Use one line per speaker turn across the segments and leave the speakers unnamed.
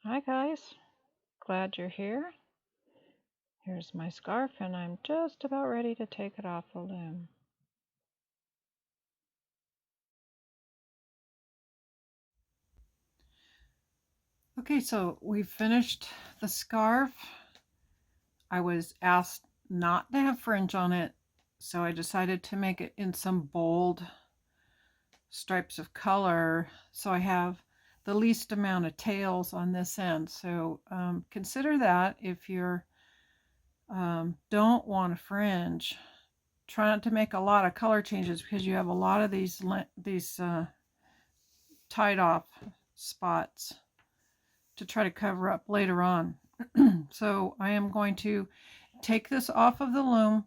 Hi guys, glad you're here. Here's my scarf and I'm just about ready to take it off the loom. Okay, so we finished the scarf. I was asked not to have fringe on it, so I decided to make it in some bold stripes of color so I have the least amount of tails on this end. So consider that if you're don't want a fringe. Try not to make a lot of color changes because you have a lot of these tied off spots to try to cover up later on. So I am going to take this off of the loom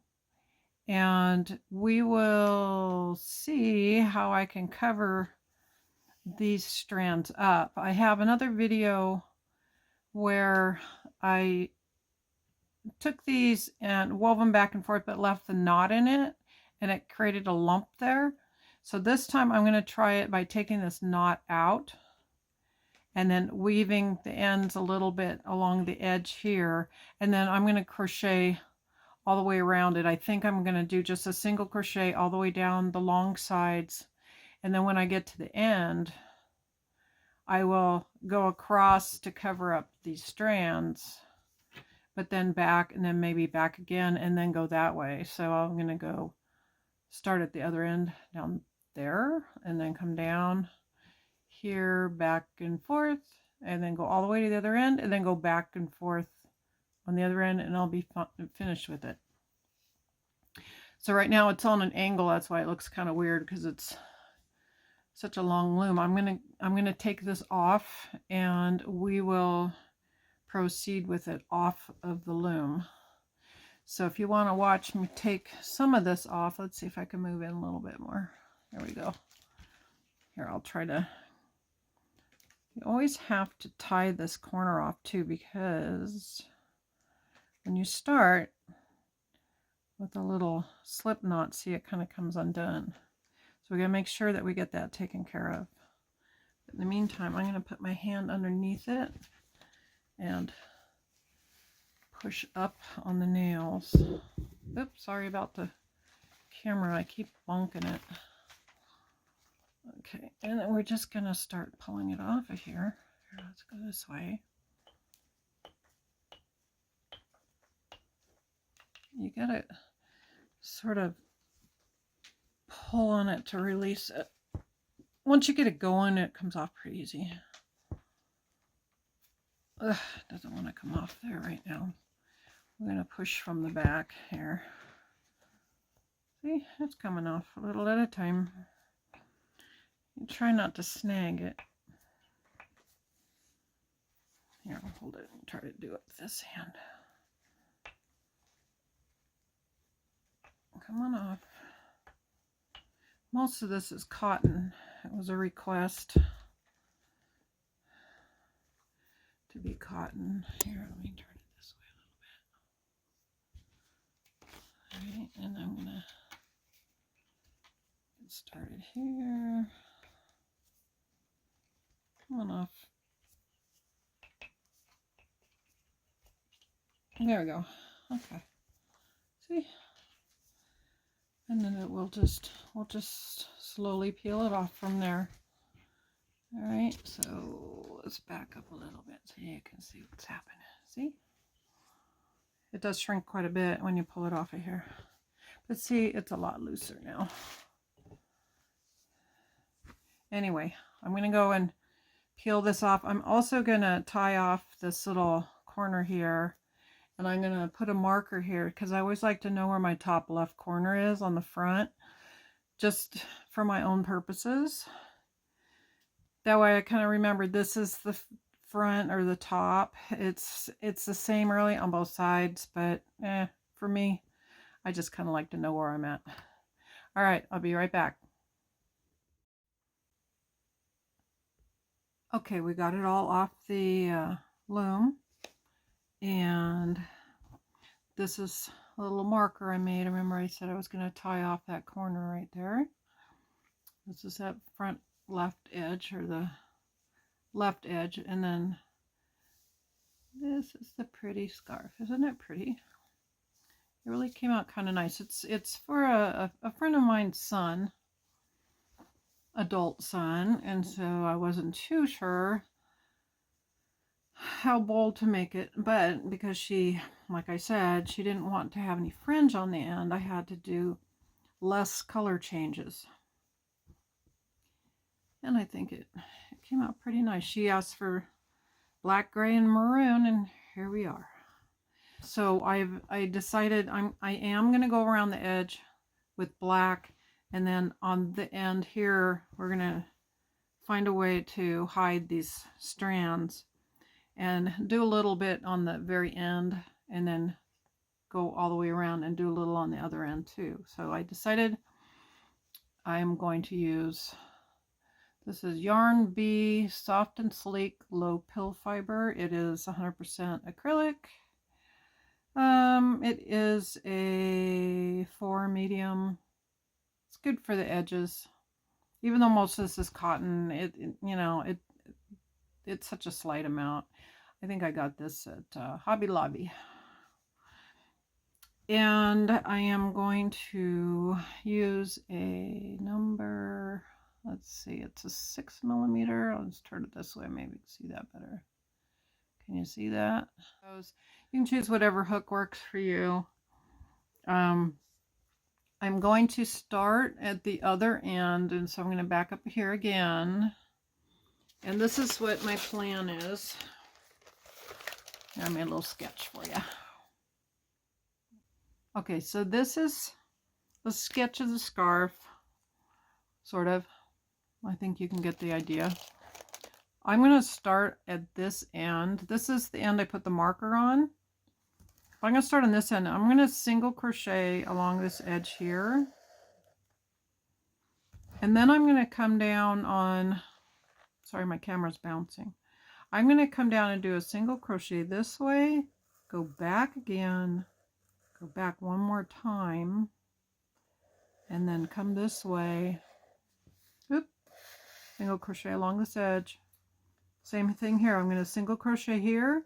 and we will see how I can cover these strands up. I have another video where I took these and wove them back and forth but left the knot in it and it created a lump there. So this time I'm going to try it by taking this knot out and then weaving the ends a little bit along the edge here, and then I'm going to crochet all the way around it. I think I'm going to do just a single crochet all the way down the long sides, and then when I get to the end I will go across to cover up these strands, but then back and then maybe back again and then go that way. So I'm going to go start at the other end down there and then come down here, back and forth, and then go all the way to the other end and then go back and forth on the other end, and I'll be finished with it. So right now it's on an angle, that's why it looks kind of weird because it's such a long loom. I'm gonna take this off and we will proceed with it off of the loom. So if you want to watch me take some of this off, let's see if I can move in a little bit more. There we go. Here, I'll try to. You always have to tie this corner off too, because when you start with a little slip knot, see, it kind of comes undone. So we gotta make sure that we get that taken care of. But in the meantime, I'm gonna put my hand underneath it and push up on the nails. Oops, sorry about the camera, I keep bonking it. Okay, and then we're just gonna start pulling it off of here. Here, let's go this way. You gotta sort of pull on it to release it. Once you get it going, it comes off pretty easy. Ugh, doesn't want to come off there right now. I'm going to push from the back here. See, it's coming off a little at a time. You try not to snag it. Here, I'll hold it and try to do it with this hand. Come on off. Most of this is cotton. It was a request to be cotton. Here, let me turn it this way a little bit. Alright, and I'm gonna get started here. Come on off. There we go. Okay. See? And then we'll just slowly peel it off from there. All right, so let's back up a little bit so you can see what's happening. See? It does shrink quite a bit when you pull it off of here. But see, it's a lot looser now. Anyway, I'm going to go and peel this off. I'm also going to tie off this little corner here. And I'm going to put a marker here because I always like to know where my top left corner is on the front, just for my own purposes. That way I kind of remember this is the front or the top. It's the same really on both sides, but for me, I just kind of like to know where I'm at. All right, I'll be right back. Okay, we got it all off the loom, and this is a little marker I made. I remember I said I was going to tie off that corner right there. This is that front left edge, or the left edge, and then This is the pretty scarf. Isn't it pretty? It really came out kind of nice. It's for a friend of mine's son, adult son, and so I wasn't too sure how bold to make it, but because she, like I said, she didn't want to have any fringe on the end, I had to do less color changes. And I think it came out pretty nice. She asked for black, gray, and maroon, and here we are. So I decided I am going to go around the edge with black, and then on the end here we're going to find a way to hide these strands and do a little bit on the very end, and then go all the way around and do a little on the other end too. So I decided I'm going to use, this is Yarn Bee Soft and Sleek Low Pill Fiber. It is 100% acrylic. It is a 4 medium. It's good for the edges. Even though most of this is cotton, it's such a slight amount. I think I got this at Hobby Lobby. And I am going to use a number, let's see, it's a 6 millimeter. I'll just turn it this way, maybe you can see that better. Can you see that? You can choose whatever hook works for you. I'm going to start at the other end, and so I'm going to back up here again. And this is what my plan is. Here, I made a little sketch for you. Okay, so this is a sketch of the scarf, sort of. I think you can get the idea. I'm going to start at this end. This is the end I put the marker on. I'm going to start on this end. I'm going to single crochet along this edge here. And then I'm going to come down on, sorry, my camera's bouncing. I'm going to come down and do a single crochet this way, go back again, go back one more time, and then come this way. Oop, single crochet along this edge. Same thing here. I'm going to single crochet here,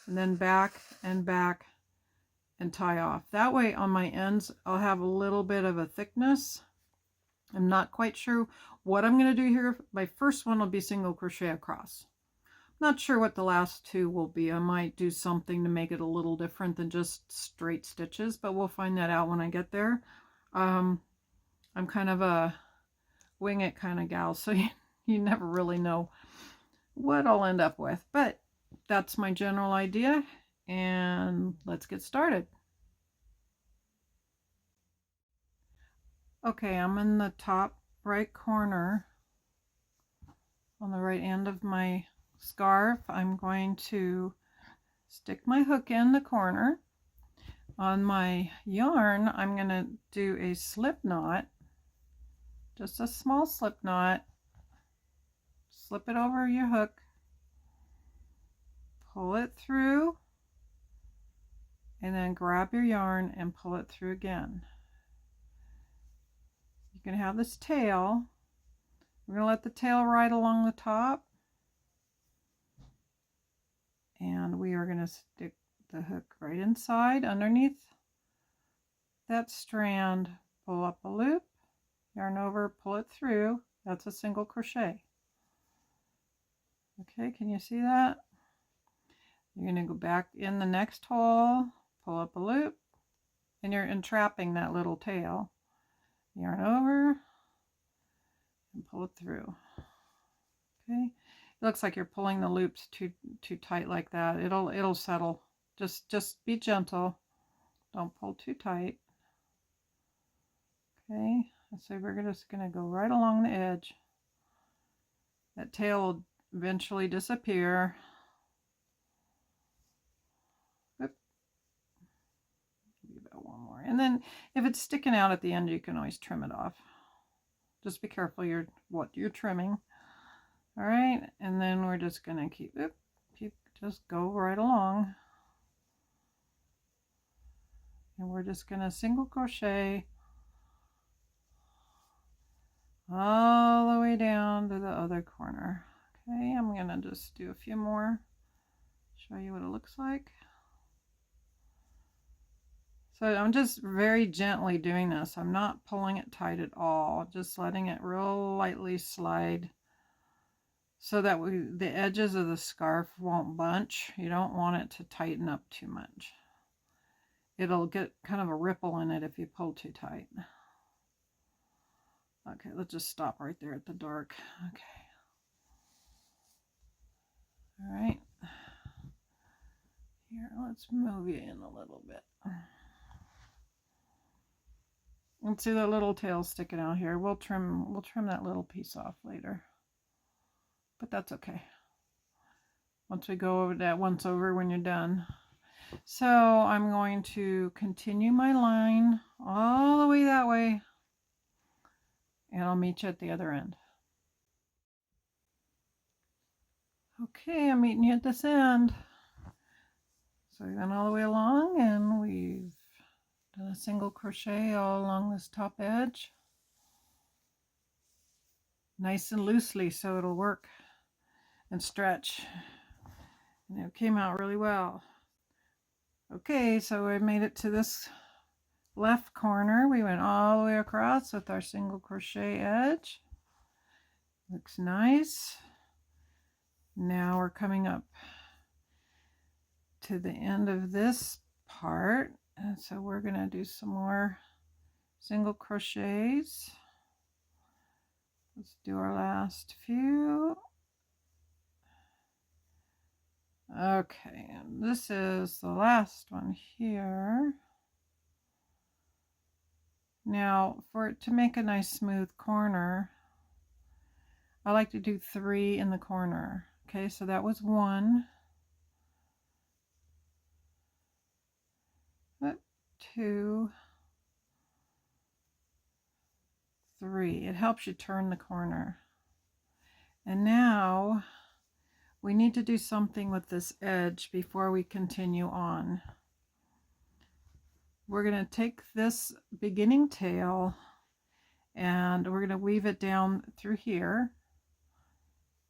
and then back and back and tie off. That way on my ends I'll have a little bit of a thickness. I'm not quite sure what I'm going to do here. My first one will be single crochet across. Not sure what the last two will be. I might do something to make it a little different than just straight stitches, but we'll find that out when I get there. I'm kind of a wing it kind of gal, so you never really know what I'll end up with, but that's my general idea, and let's get started. Okay, I'm in the top right corner on the right end of my scarf. I'm going to stick my hook in the corner. On my yarn, I'm going to do a slip knot, just a small slip knot. Slip it over your hook, pull it through, and then grab your yarn and pull it through again. You can have this tail. We're going to let the tail ride along the top, and we are going to stick the hook right inside underneath that strand, pull up a loop, yarn over, pull it through. That's a single crochet. Okay, can you see that? You're going to go back in the next hole, pull up a loop, and you're entrapping that little tail. Yarn over and pull it through. Okay, it looks like you're pulling the loops too tight like that. It'll settle. Just be gentle. Don't pull too tight. Okay, so we're just going to go right along the edge. That tail will eventually disappear. Oop. Maybe about one more. And then if it's sticking out at the end, you can always trim it off. Just be careful what you're trimming. All right, and then we're just going to keep just go right along. And we're just going to single crochet all the way down to the other corner. Okay, I'm going to just do a few more, show you what it looks like. So I'm just very gently doing this. I'm not pulling it tight at all, just letting it real lightly slide so that the edges of the scarf won't bunch. You don't want it to tighten up too much. It'll get kind of a ripple in it if you pull too tight. Okay, let's just stop right there at the dark. Okay. All right. Here, let's move you in a little bit. Let's see that little tail sticking out here. We'll trim that little piece off later. But that's okay. Once we go over that once over when you're done. So I'm going to continue my line all the way that way. And I'll meet you at the other end. Okay, I'm meeting you at this end. So we went all the way along and we've done a single crochet all along this top edge. Nice and loosely so it'll work and stretch. And it came out really well. Okay, so I made it to this left corner. We went all the way across with our single crochet edge. Looks nice. Now we're coming up to the end of this part, and so we're going to do some more single crochets. Let's do our last few. Okay, and this is the last one here. Now, for it to make a nice smooth corner, I like to do 3 in the corner. Okay, so that was 1, 2, 3. It helps you turn the corner. And now we need to do something with this edge before we continue on. We're going to take this beginning tail and we're going to weave it down through here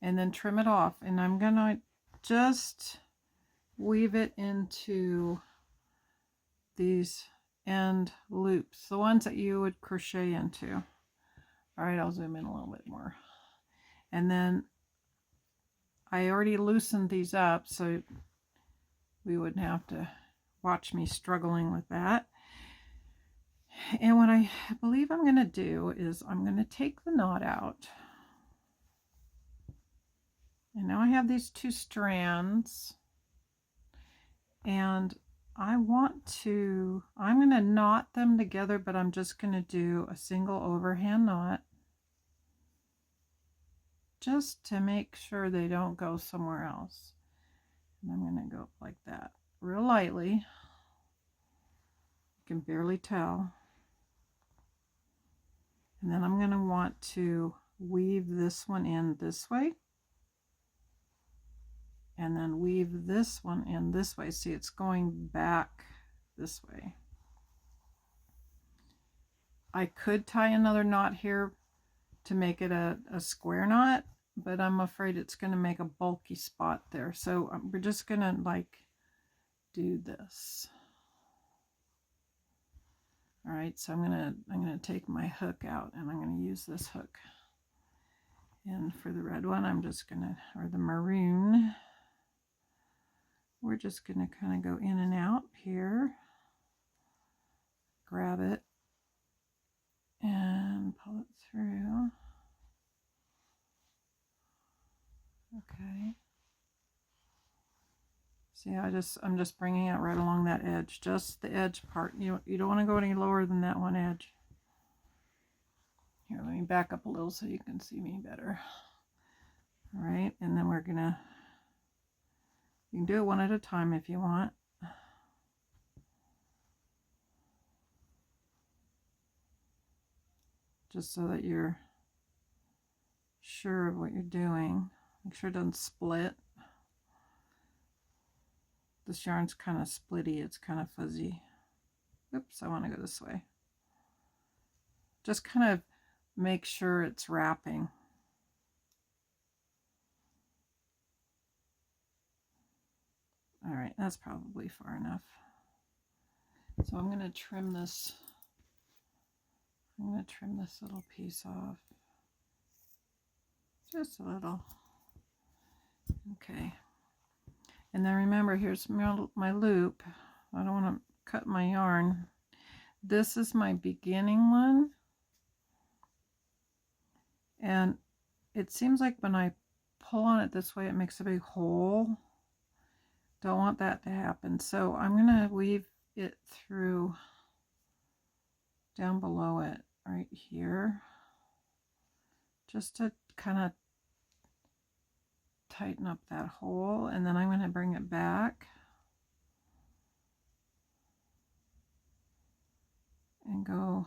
and then trim it off. And I'm going to just weave it into these end loops, the ones that you would crochet into. All right, I'll zoom in a little bit more. And then I already loosened these up so we wouldn't have to watch me struggling with that. And what I believe I'm going to do is I'm going to take the knot out. And now I have these 2 strands. And I'm going to knot them together, but I'm just going to do a single overhand knot. Just to make sure they don't go somewhere else. And I'm going to go like that, real lightly. You can barely tell. And then I'm going to want to weave this one in this way. And then weave this one in this way. See, it's going back this way. I could tie another knot here to make it a square knot, but I'm afraid it's going to make a bulky spot there. So we're just going to like do this. All right, so I'm gonna take my hook out and I'm gonna use this hook. And for the red one, I'm just gonna, or the maroon, we're just gonna kind of go in and out here, grab it, and pull it through. Okay. See, I'm just bringing it right along that edge, just the edge part. You don't want to go any lower than that one edge. Here, let me back up a little so you can see me better. All right, and then you can do it one at a time if you want. Just so that you're sure of what you're doing. Make sure it doesn't split. This yarn's kind of splitty, it's kind of fuzzy. Oops, I want to go this way. Just kind of make sure it's wrapping. right, that's probably far enough. So I'm going to trim this. I'm going to trim this little piece off. Just a little. Okay. And then remember, here's my loop. I don't want to cut my yarn. This is my beginning one. And it seems like when I pull on it this way, it makes a big hole. Don't want that to happen. So I'm going to weave it through down below it right here. Just to kind of tighten up that hole. And then I'm going to bring it back. And go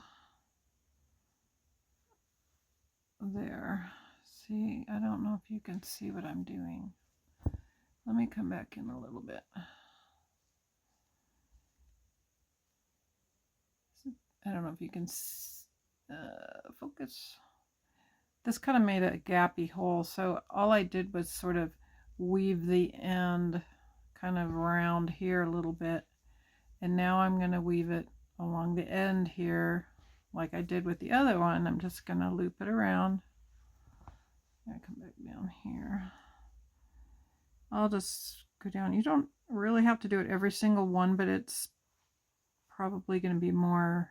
there. See, I don't know if you can see what I'm doing. Let me come back in a little bit. I don't know if you can focus. This kind of made a gappy hole, so all I did was sort of weave the end kind of around here a little bit, and now I'm going to weave it along the end here like I did with the other one. I'm just going to loop it around. I come back down here. I'll just go down. You don't really have to do it every single one, but it's probably going to be more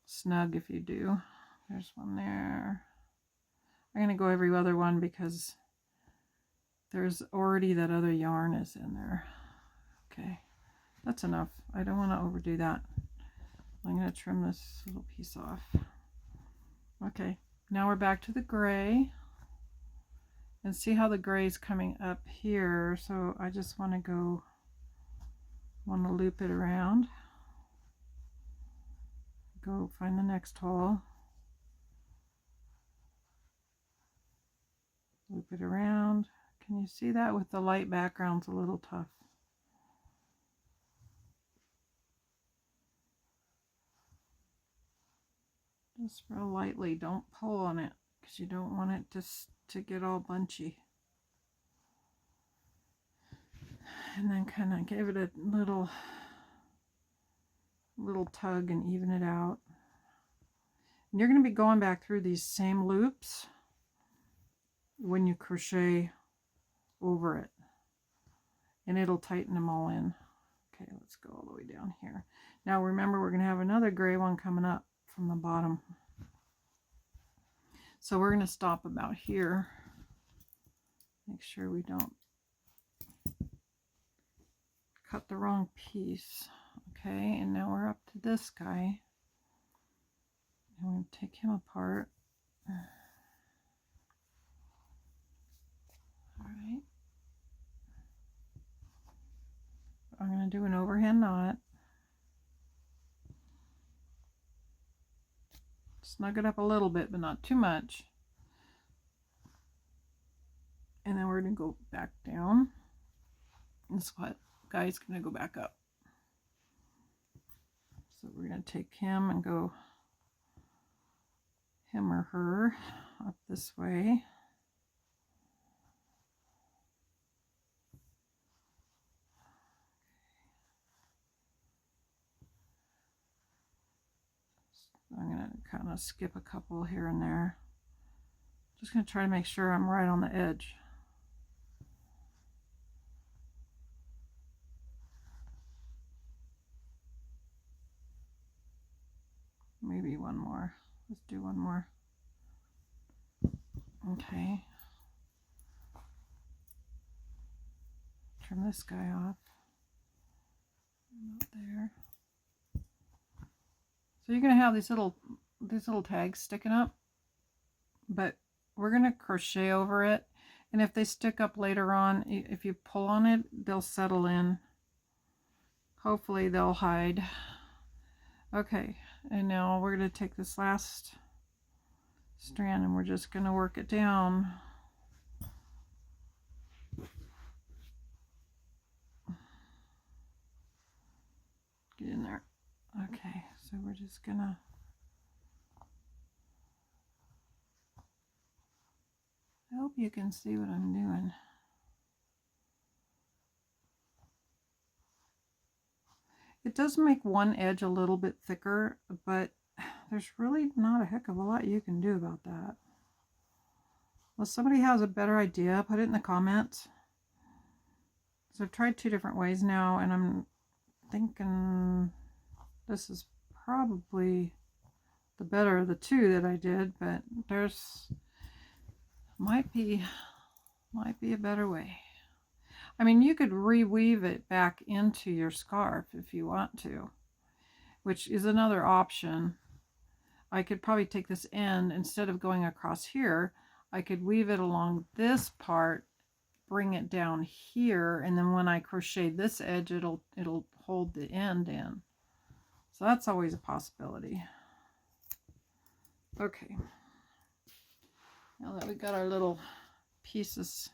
snug if you do. There's one there. I'm going to go every other one because there's already that other yarn is in there. Okay, that's enough. I don't want to overdo that. I'm going to trim this little piece off. Okay, now we're back to the gray. And see how the gray is coming up here. So I just want to loop it around. Go find the next hole. Loop it around. Can you see that? With the light background's a little tough. Just real lightly, don't pull on it because you don't want it to get all bunchy. And then kind of give it a little tug and even it out. And you're going to be going back through these same loops when you crochet over it, and it'll tighten them all in. Okay, let's go all the way down here. Now remember, we're going to have another gray one coming up from the bottom. So we're going to stop about here. Make sure we don't cut the wrong piece. Okay, and now we're up to this guy. I'm going to take him apart. All right. I'm going to do an overhand knot. Snug it up a little bit, but not too much. And then we're going to go back down. This guy's going to go back up. So we're going to take him and go him or her up this way. I'm going to kind of skip a couple here and there. Just going to try to make sure I'm right on the edge. Maybe one more. Let's do one more. Okay. Trim this guy off. Not there. So you're going to have these little tags sticking up, but we're going to crochet over it, and if they stick up later on, if you pull on it, they'll settle in. Hopefully they'll hide. Okay, and now we're going to take this last strand and we're just going to work it down. Get in there. Okay, so we're just gonna I hope you can see what I'm doing. it does make one edge a little bit thicker, but there's really not a heck of a lot you can do about that. Well, somebody has a better idea, put it in the comments. So I've tried 2 different ways now, and I'm thinking this is probably the better of the 2 that I did, but there's might be a better way. I mean, you could reweave it back into your scarf if you want to, which is another option. I could probably take this end, instead of going across here, I could weave it along this part, bring it down here, and then when I crochet this edge, it'll hold the end in. So that's always a possibility. Okay. Now that we got our little pieces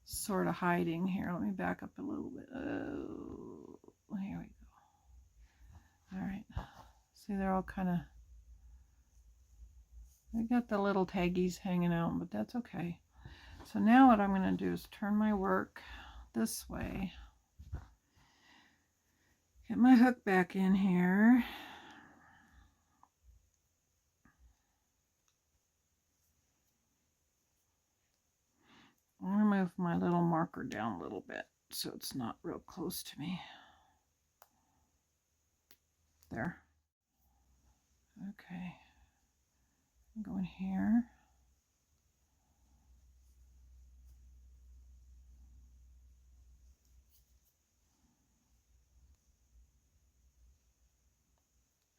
sort of hiding here, let me back up a little bit. Oh, here we go. All right. See, they're all kind of, they got the little taggies hanging out, but that's okay. So now what I'm going to do is turn my work this way. Get my hook back in here. I'm going to move my little marker down a little bit so it's not real close to me. There. Okay. I'm going here.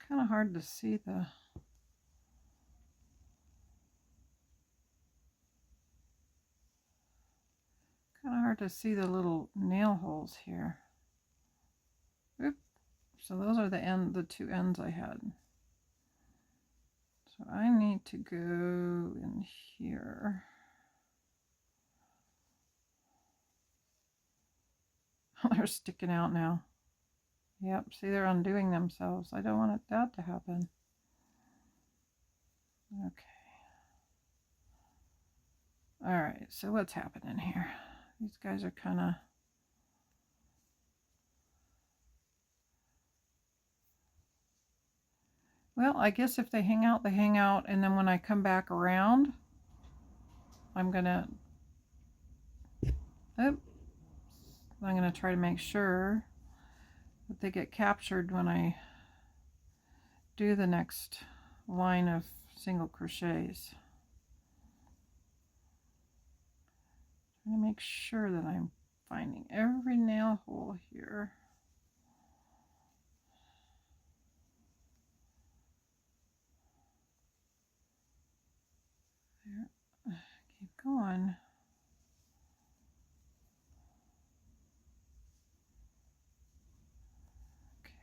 Kind of hard to see the little nail holes here. Oop. So those are the 2 ends I had. So I need to go in here. They're sticking out now. Yep, see, they're undoing themselves. I don't want that to happen. Okay. All right, so what's happening here? These guys are kind of... Well, I guess if they hang out, they hang out, and then when I come back around, I'm gonna try to make sure that they get captured when I do the next line of single crochets. Trying to make sure that I'm finding every nail hole here. There. Keep going. Okay.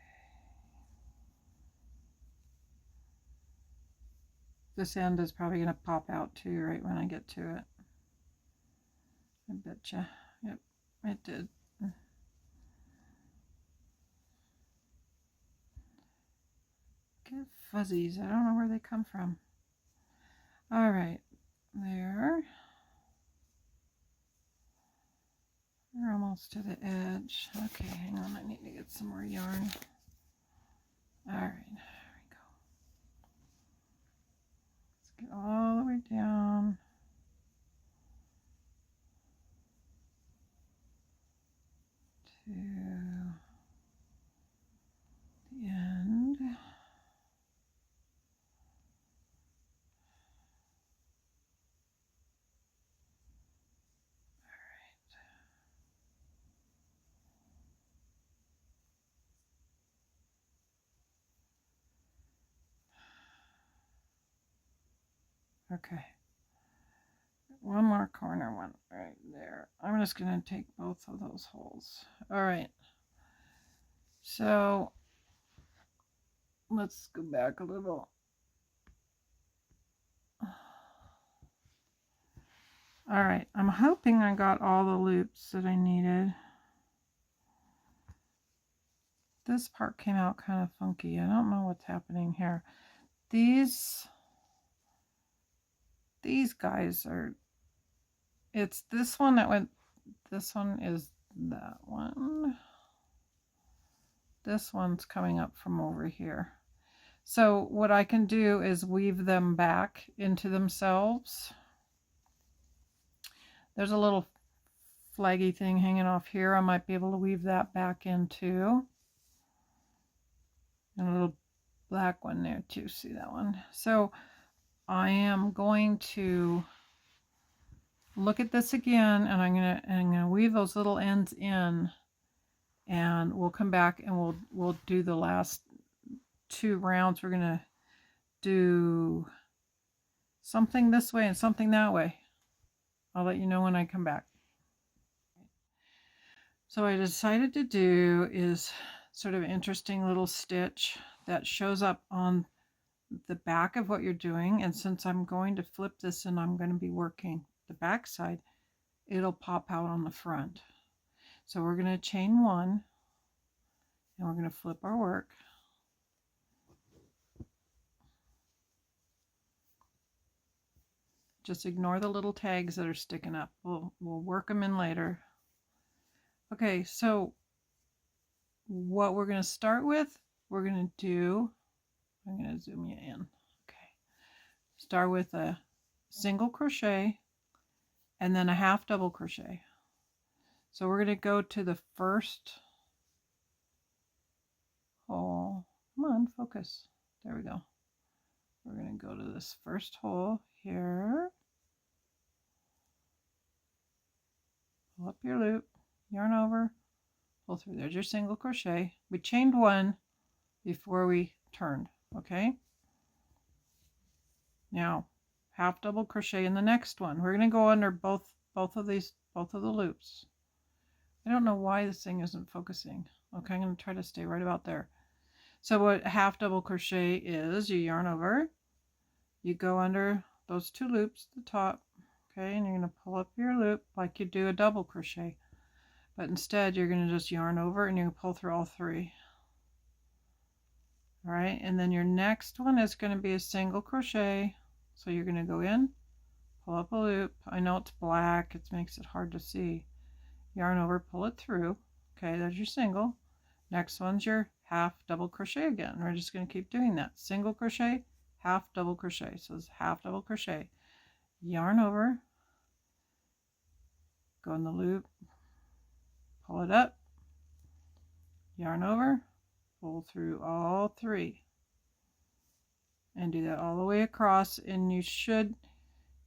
This end is probably going to pop out too right when I get to it. I betcha. Yep, it did. Get fuzzies. I don't know where they come from. All right, there. We're almost to the edge. Okay, hang on. I need to get some more yarn. All right, there we go. Let's get all the way down. To the end. Okay, one more corner one right there. I'm just going to take both of those holes. All right, so let's go back a little. All right, I'm hoping I got all the loops that I needed. This part came out kind of funky. I don't know what's happening here. These guys are, it's this one that went, this one is that one. this one's coming up from over here. So what I can do is weave them back into themselves. There's a little flaggy thing hanging off here. I might be able to weave that back into. And a little black one there too. See that one? So I am going to look at this again, and I'm gonna weave those little ends in, and we'll come back and we'll do the last 2 rounds. We're gonna do something this way and something that way. I'll let you know when I come back. So what I decided to do is sort of an interesting little stitch that shows up on the back of what you're doing, and since I'm going to flip this and I'm going to be working the back side, it'll pop out on the front. So we're going to chain 1 and we're going to flip our work. Just ignore the little tags that are sticking up. We'll work them in later. Okay, so what we're going to start with, we're going to do, I'm going to zoom you in. Okay, start with a single crochet and then a half double crochet. So we're going to go to the first hole. Come on, focus. There we go. We're going to go to this first hole here. Pull up your loop, yarn over, pull through. There's your single crochet. We chained 1 before we turned. Okay. Now half double crochet in the next one. We're going to go under both of the loops. I don't know why this thing isn't focusing. Okay, I'm going to try to stay right about there. So what half double crochet is, you yarn over, you go under those 2 loops at the top, okay, and you're going to pull up your loop like you do a double crochet, but instead you're going to just yarn over and you pull through all 3. All right, and then your next one is going to be a single crochet. So you're going to go in, pull up a loop. I know it's black, it makes it hard to see. Yarn over, pull it through. Okay, there's your single. Next one's your half double crochet again. We're just going to keep doing that. Single crochet, half double crochet. So it's half double crochet. Yarn over, go in the loop, pull it up, yarn over, pull through all 3, and do that all the way across, and you should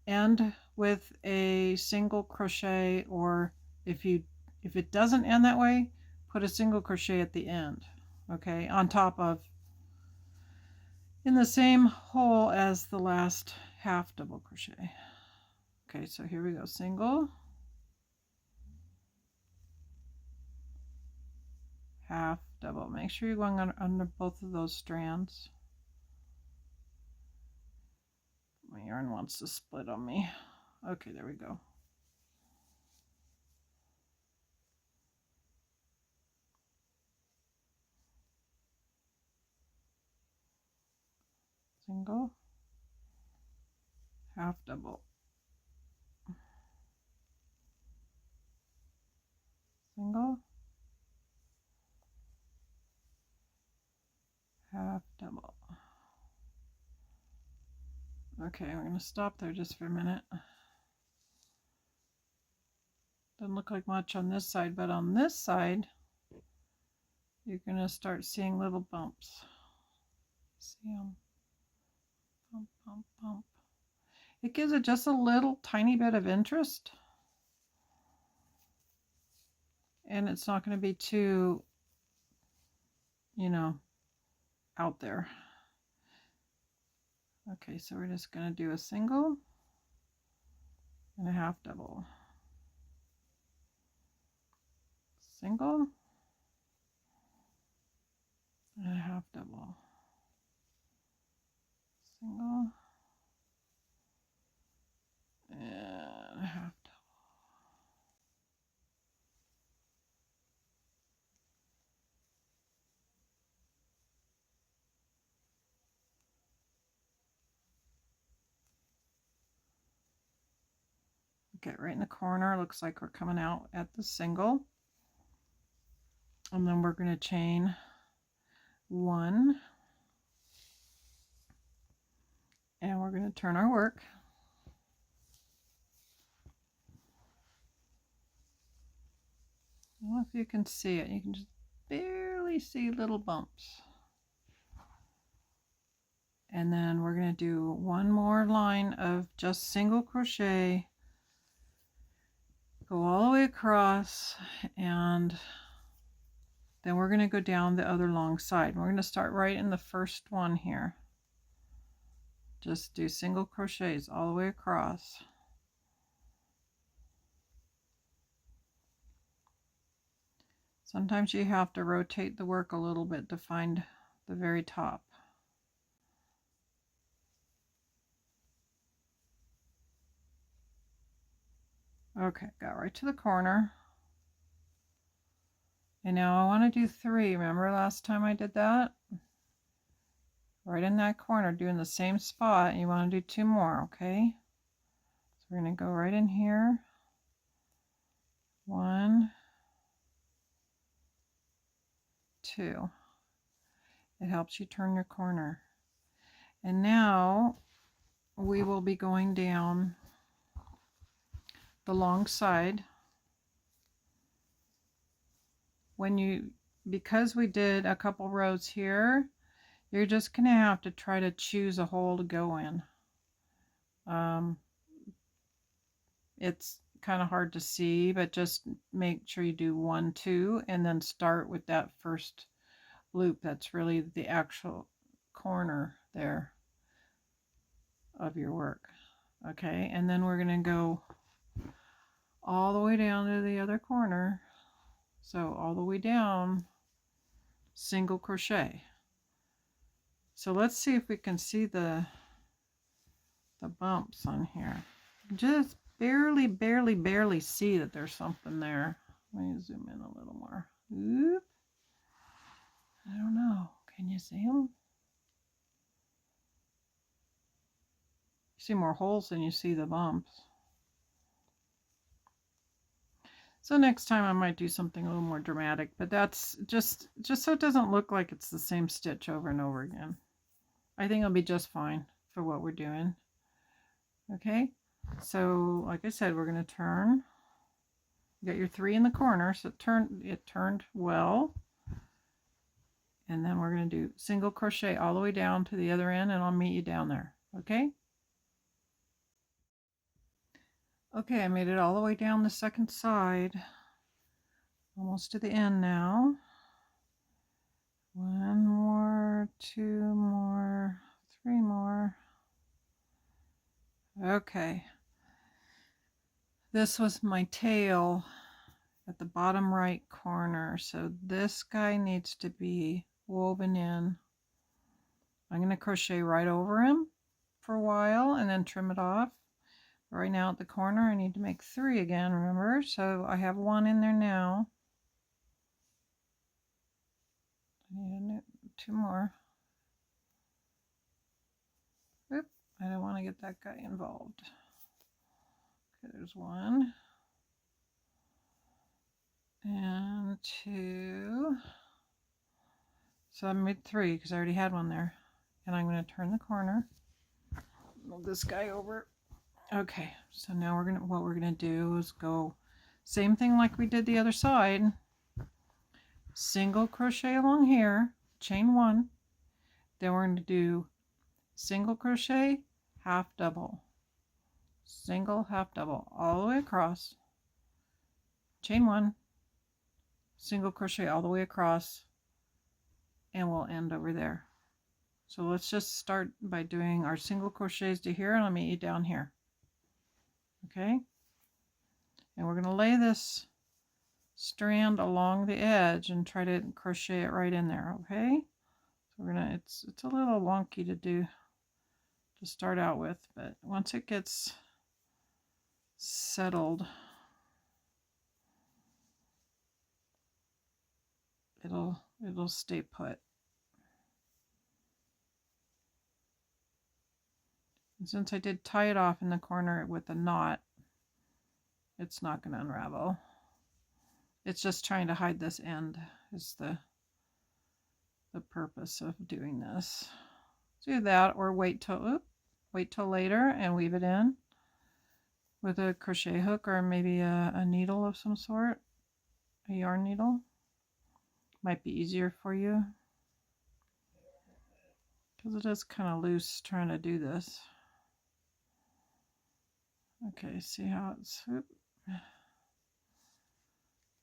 end with a single crochet, or if it doesn't end that way, put a single crochet at the end, okay, on top of, in the same hole as the last half double crochet. Okay, so here we go, single, half double. Make sure you're going under both of those strands. My yarn wants to split on me. Okay, there we go. Single, half double, single, half double. Okay, we're going to stop there just for a minute. Doesn't look like much on this side, but on this side, you're going to start seeing little bumps. See them? Bump, bump, bump. It gives it just a little tiny bit of interest. And it's not going to be too, out there. Okay, so we're just going to do a single and a half double. Single and a half double. Single and a half double. Okay, right in the corner, looks like we're coming out at the single. And then we're going to chain 1, and we're going to turn our work. I don't know if you can see it. You can just barely see little bumps. And then we're going to do one more line of just single crochet, go all the way across, and then we're going to go down the other long side. We're going to start right in the first one here. Just do single crochets all the way across. Sometimes you have to rotate the work a little bit to find the very top. Okay, got right to the corner. And now I want to do 3. Remember last time I did that? Right in that corner, doing the same spot. You want to do 2 more, okay? So we're going to go right in here. 1, 2. It helps you turn your corner. And now we will be going down the long side. Because we did a couple rows here, you're just going to have to try to choose a hole to go in. It's kind of hard to see, but just make sure you do 1, 2, and then start with that first loop. That's really the actual corner there of your work. Okay, and then we're going to go all the way down to the other corner. So all the way down, single crochet. So let's see if we can see the bumps on here. Just barely see that there's something there. Let me zoom in a little more. Oop. I don't know. Can you see them? You see more holes than you see the bumps. So next time I might do something a little more dramatic, but that's just so it doesn't look like it's the same stitch over and over again. I think it'll be just fine for what we're doing. Okay, so like I said, we're going to turn. You got your 3 in the corner, so it turned well. And then we're going to do single crochet all the way down to the other end, and I'll meet you down there. Okay? Okay, I made it all the way down the second side. Almost to the end now. 1 more, 2 more, 3 more. Okay. This was my tail at the bottom right corner, so this guy needs to be woven in. I'm going to crochet right over him for a while and then trim it off. Right now at the corner I need to make 3 again, remember? So I have 1 in there now. I need 2 more. Oop, I don't want to get that guy involved. Okay, there's 1 and 2. So I made 3 because I already had 1 there. And I'm going to turn the corner, move this guy over. Okay, so now what we're gonna do is go same thing like we did the other side. Single crochet along here, chain 1. Then we're gonna do single crochet, half double, single, half double, all the way across. Chain 1, single crochet all the way across, and we'll end over there. So let's just start by doing our single crochets to here, and I'll meet you down here. Okay, and we're going to lay this strand along the edge and try to crochet it right in there. Okay, so we're gonna it's a little wonky to start out with, but once it gets settled, it'll stay put. And since I did tie it off in the corner with a knot, it's not going to unravel. It's just trying to hide this end is the the purpose of doing this. Do that, or wait till later and weave it in with a crochet hook, or maybe a needle of some sort, a yarn needle. Might be easier for you because it is kind of loose trying to do this. Okay, see how it's, and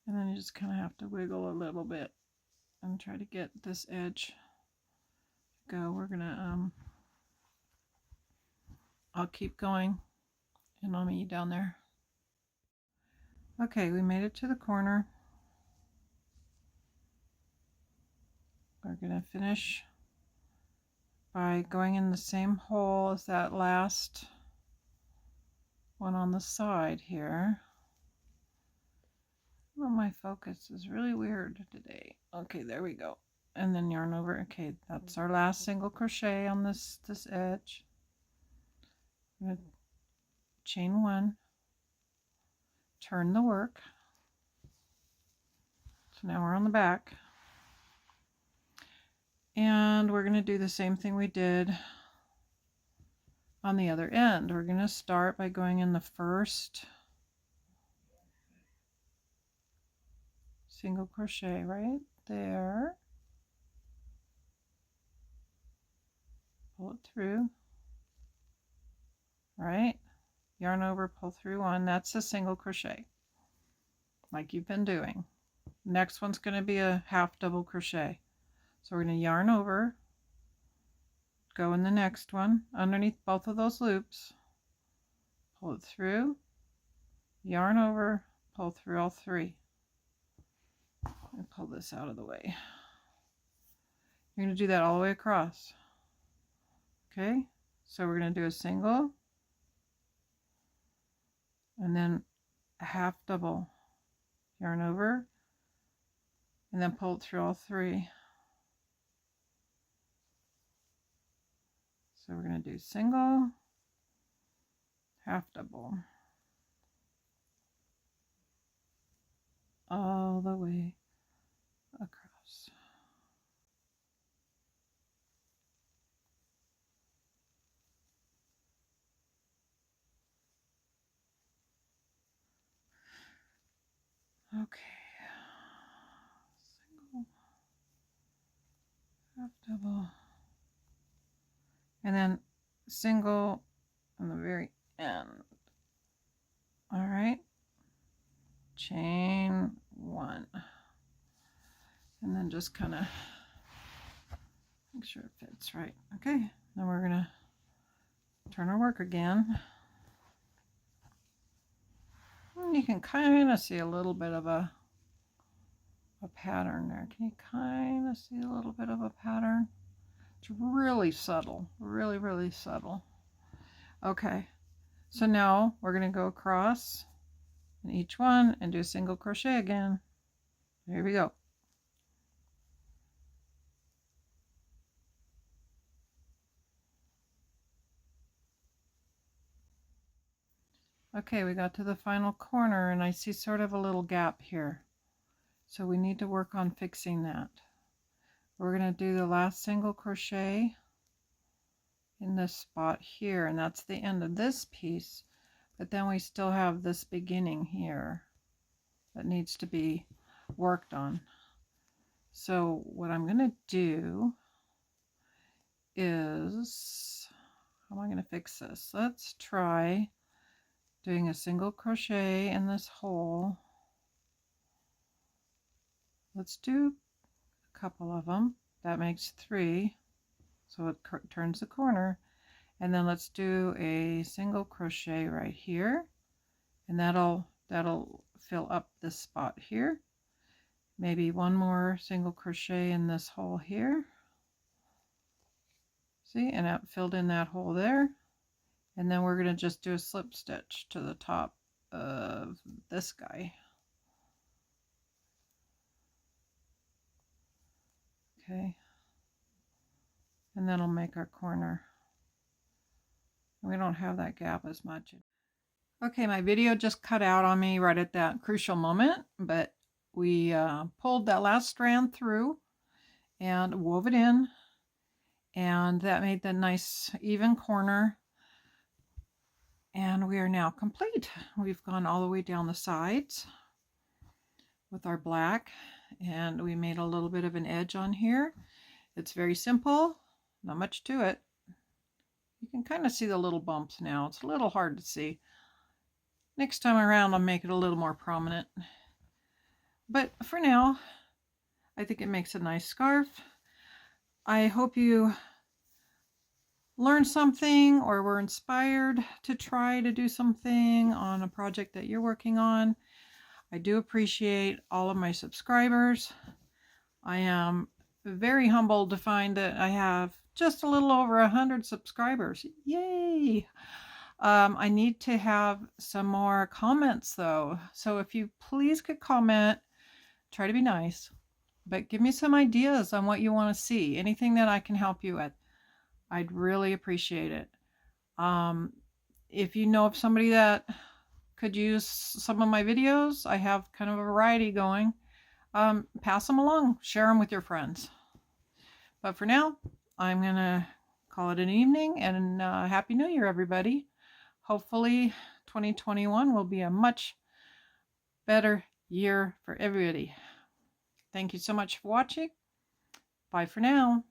then you just kind of have to wiggle a little bit and try to get this edge to go. We're gonna I'll keep going and I'll meet you down there. Okay, we made it to the corner. We're gonna finish by going in the same hole as that last one on the side here. Oh, my focus is really weird today. Okay, there we go. And then yarn over. Okay, that's our last single crochet on this edge. I'm gonna chain one, turn the work. So now we're on the back. And we're going to do the same thing we did on the other end. We're going to start by going in the first single crochet right there. Pull it through. Right? Yarn over, pull through one. That's a single crochet, like you've been doing. Next one's going to be a half double crochet. So we're going to yarn over, go in the next one, underneath both of those loops, pull it through, yarn over, pull through all three, and pull this out of the way. You're going to do that all the way across. Okay, so we're going to do a single, and then a half double, yarn over, and then pull it through all three. So we're going to do single, half double, all the way across. Okay, single, half double, and then single on the very end. All right, chain one, and then just kind of make sure it fits right. Okay, then we're gonna turn our work again. And you can kind of see a little bit of a pattern there. Can you kind of see a little bit of a pattern? It's really subtle, really, really subtle. Okay, so now we're going to go across in each one and do a single crochet again. Here we go. Okay, we got to the final corner and I see sort of a little gap here. So we need to work on fixing that. We're going to do the last single crochet in this spot here, and that's the end of this piece, but then we still have this beginning here that needs to be worked on. So what I'm going to do is, how am I going to fix this? Let's try doing a single crochet in this hole. Let's do a couple of them. That makes 3, so it turns the corner. And then let's do a single crochet right here, and that'll fill up this spot here. Maybe one more single crochet in this hole here. See, and it filled in that hole there. And then we're going to just do a slip stitch to the top of this guy. Okay, and that'll make our corner. We don't have that gap as much. Okay, my video just cut out on me right at that crucial moment, but we pulled that last strand through, and wove it in, and that made the nice even corner. And we are now complete. We've gone all the way down the sides with our black, and we made a little bit of an edge on here. It's very simple, not much to it. You can kind of see the little bumps now. It's a little hard to see. Next time around, I'll make it a little more prominent. But for now, I think it makes a nice scarf. I hope you learned something or were inspired to try to do something on a project that you're working on. I do appreciate all of my subscribers. I am very humbled to find that I have just a little over 100 subscribers. Yay! I need to have some more comments though. So if you please could comment, try to be nice, but give me some ideas on what you want to see. Anything that I can help you with, I'd really appreciate it. If you know of somebody that could use some of my videos, I have kind of a variety going. Pass them along, share them with your friends. But for now, I'm gonna call it an evening, and Happy New Year, everybody. Hopefully 2021 will be a much better year for everybody. Thank you so much for watching. Bye for now.